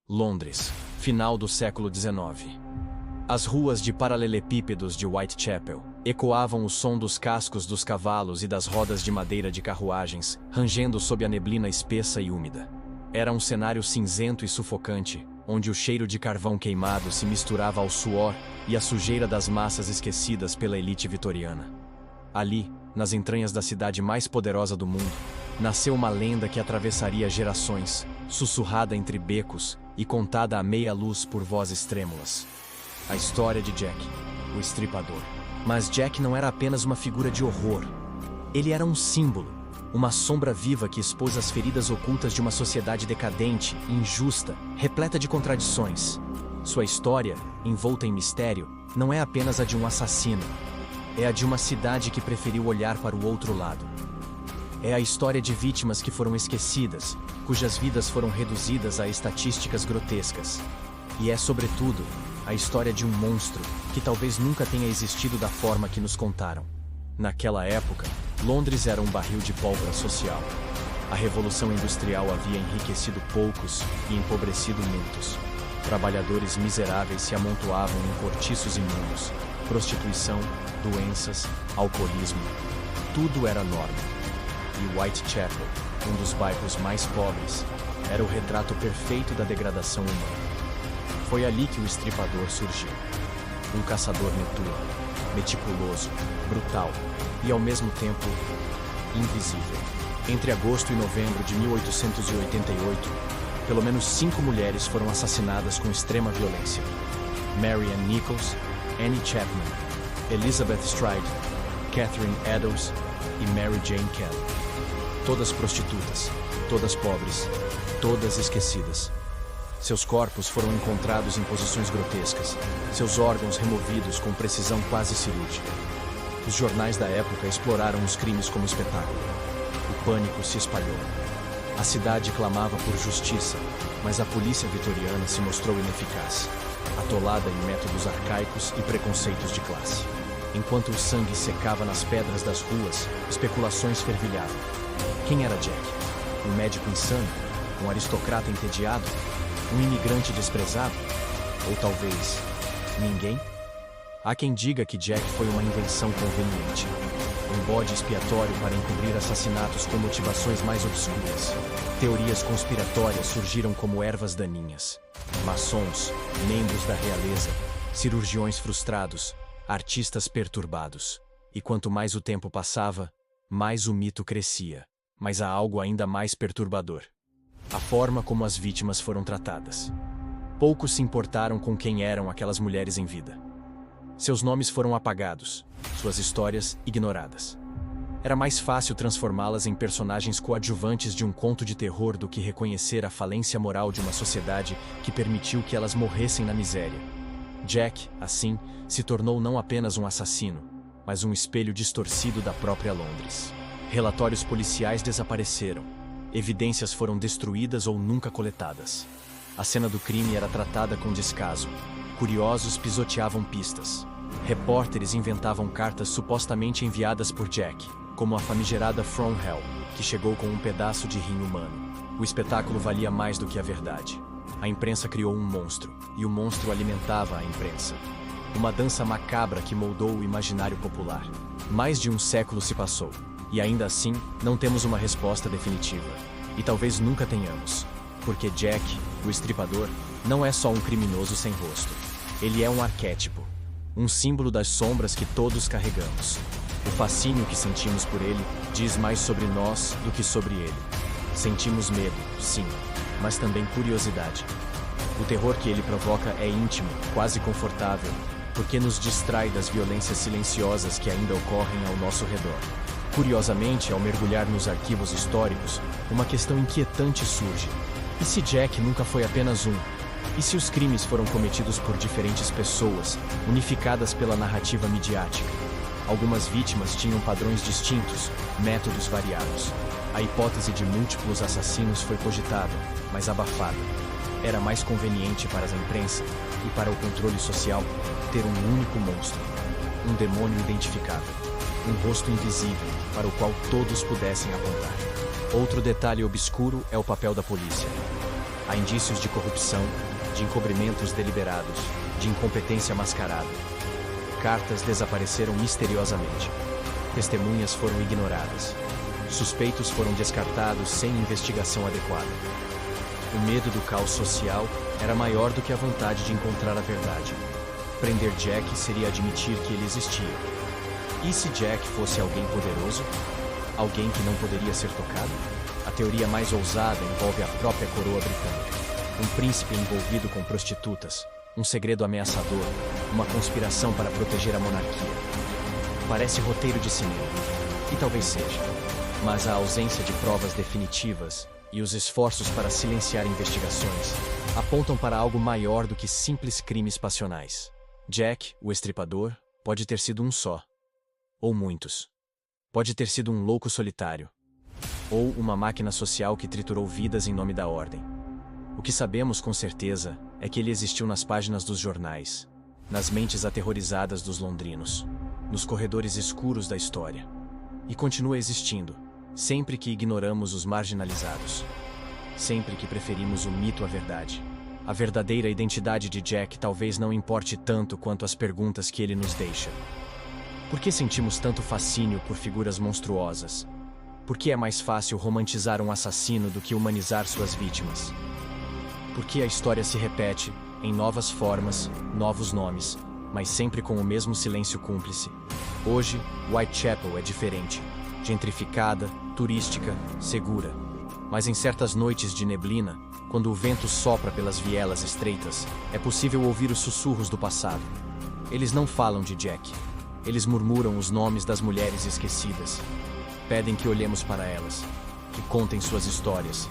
Londres, final do século XIX. As ruas de paralelepípedos de Whitechapel ecoavam o som dos cascos dos cavalos e das rodas de madeira de carruagens, rangendo sob a neblina espessa e úmida. Era um cenário cinzento e sufocante, onde o cheiro de carvão queimado se misturava ao suor e à sujeira das massas esquecidas pela elite vitoriana. Ali, nas entranhas da cidade mais poderosa do mundo, nasceu uma lenda que atravessaria gerações, sussurrada entre becos e contada à meia luz por vozes trêmulas. A história de Jack, o Estripador. Mas Jack não era apenas uma figura de horror. Ele era um símbolo, uma sombra viva que expôs as feridas ocultas de uma sociedade decadente, injusta, repleta de contradições. Sua história, envolta em mistério, não é apenas a de um assassino. É a de uma cidade que preferiu olhar para o outro lado. É a história de vítimas que foram esquecidas, cujas vidas foram reduzidas a estatísticas grotescas. E é, sobretudo, a história de um monstro que talvez nunca tenha existido da forma que nos contaram. Naquela época, Londres era um barril de pólvora social. A Revolução Industrial havia enriquecido poucos e empobrecido muitos. Trabalhadores miseráveis se amontoavam em cortiços imundos. Prostituição, doenças, alcoolismo. Tudo era norma. E Whitechapel, um dos bairros mais pobres, era o retrato perfeito da degradação humana. Foi ali que o Estripador surgiu. Um caçador noturno, meticuloso, brutal e, ao mesmo tempo, invisível. Entre agosto e novembro de 1888, pelo menos 5 mulheres foram assassinadas com extrema violência. Mary Ann Nichols, Annie Chapman, Elizabeth Stride, Catherine Eddowes e Mary Jane Kelly. Todas prostitutas, todas pobres, todas esquecidas. Seus corpos foram encontrados em posições grotescas, seus órgãos removidos com precisão quase cirúrgica. Os jornais da época exploraram os crimes como espetáculo. O pânico se espalhou. A cidade clamava por justiça, mas a polícia vitoriana se mostrou ineficaz, atolada em métodos arcaicos e preconceitos de classe. Enquanto o sangue secava nas pedras das ruas, especulações fervilhavam. Quem era Jack? Um médico insano? Um aristocrata entediado? Um imigrante desprezado? Ou talvez, ninguém? Há quem diga que Jack foi uma invenção conveniente. Um bode expiatório para encobrir assassinatos com motivações mais obscuras. Teorias conspiratórias surgiram como ervas daninhas. Maçons, membros da realeza, cirurgiões frustrados, artistas perturbados. E quanto mais o tempo passava, mais o mito crescia. Mas há algo ainda mais perturbador: a forma como as vítimas foram tratadas. Poucos se importaram com quem eram aquelas mulheres em vida. Seus nomes foram apagados, suas histórias ignoradas. Era mais fácil transformá-las em personagens coadjuvantes de um conto de terror do que reconhecer a falência moral de uma sociedade que permitiu que elas morressem na miséria. Jack, assim, se tornou não apenas um assassino, mas um espelho distorcido da própria Londres. Relatórios policiais desapareceram. Evidências foram destruídas ou nunca coletadas. A cena do crime era tratada com descaso. Curiosos pisoteavam pistas. Repórteres inventavam cartas supostamente enviadas por Jack, como a famigerada From Hell, que chegou com um pedaço de rim humano. O espetáculo valia mais do que a verdade. A imprensa criou um monstro, e o monstro alimentava a imprensa. Uma dança macabra que moldou o imaginário popular. Mais de um século se passou. E ainda assim, não temos uma resposta definitiva. E talvez nunca tenhamos. Porque Jack, o Estripador, não é só um criminoso sem rosto. Ele é um arquétipo. Um símbolo das sombras que todos carregamos. O fascínio que sentimos por ele diz mais sobre nós do que sobre ele. Sentimos medo, sim, mas também curiosidade. O terror que ele provoca é íntimo, quase confortável, porque nos distrai das violências silenciosas que ainda ocorrem ao nosso redor. Curiosamente, ao mergulhar nos arquivos históricos, uma questão inquietante surge. E se Jack nunca foi apenas um? E se os crimes foram cometidos por diferentes pessoas, unificadas pela narrativa midiática? Algumas vítimas tinham padrões distintos, métodos variados. A hipótese de múltiplos assassinos foi cogitada, mas abafada. Era mais conveniente para a imprensa e para o controle social ter um único monstro, um demônio identificável. Um rosto invisível, para o qual todos pudessem apontar. Outro detalhe obscuro é o papel da polícia. Há indícios de corrupção, de encobrimentos deliberados, de incompetência mascarada. Cartas desapareceram misteriosamente. Testemunhas foram ignoradas. Suspeitos foram descartados sem investigação adequada. O medo do caos social era maior do que a vontade de encontrar a verdade. Prender Jack seria admitir que ele existia. E se Jack fosse alguém poderoso? Alguém que não poderia ser tocado? A teoria mais ousada envolve a própria coroa britânica. Um príncipe envolvido com prostitutas, um segredo ameaçador, uma conspiração para proteger a monarquia. Parece roteiro de cinema, e talvez seja, mas a ausência de provas definitivas e os esforços para silenciar investigações apontam para algo maior do que simples crimes passionais. Jack, o Estripador, pode ter sido um só, ou muitos. Pode ter sido um louco solitário, ou uma máquina social que triturou vidas em nome da ordem. O que sabemos com certeza é que ele existiu nas páginas dos jornais, nas mentes aterrorizadas dos londrinos, nos corredores escuros da história. E continua existindo, sempre que ignoramos os marginalizados. Sempre que preferimos o mito à verdade. A verdadeira identidade de Jack talvez não importe tanto quanto as perguntas que ele nos deixa. Por que sentimos tanto fascínio por figuras monstruosas? Por que é mais fácil romantizar um assassino do que humanizar suas vítimas? Por que a história se repete, em novas formas, novos nomes, mas sempre com o mesmo silêncio cúmplice? Hoje, Whitechapel é diferente. Gentrificada, turística, segura. Mas em certas noites de neblina, quando o vento sopra pelas vielas estreitas, é possível ouvir os sussurros do passado. Eles não falam de Jack. Eles murmuram os nomes das mulheres esquecidas. Pedem que olhemos para elas, que contem suas histórias,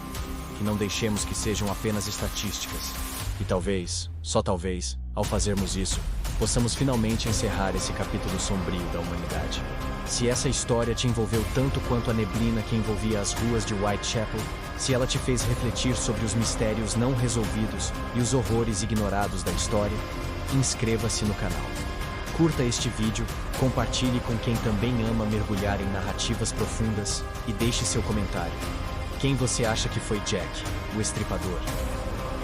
que não deixemos que sejam apenas estatísticas. E talvez, só talvez, ao fazermos isso, possamos finalmente encerrar esse capítulo sombrio da humanidade. Se essa história te envolveu tanto quanto a neblina que envolvia as ruas de Whitechapel, se ela te fez refletir sobre os mistérios não resolvidos e os horrores ignorados da história, inscreva-se no canal. Curta este vídeo, compartilhe com quem também ama mergulhar em narrativas profundas e deixe seu comentário. Quem você acha que foi Jack, o Estripador?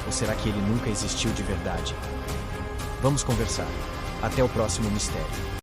Ou será que ele nunca existiu de verdade? Vamos conversar. Até o próximo mistério.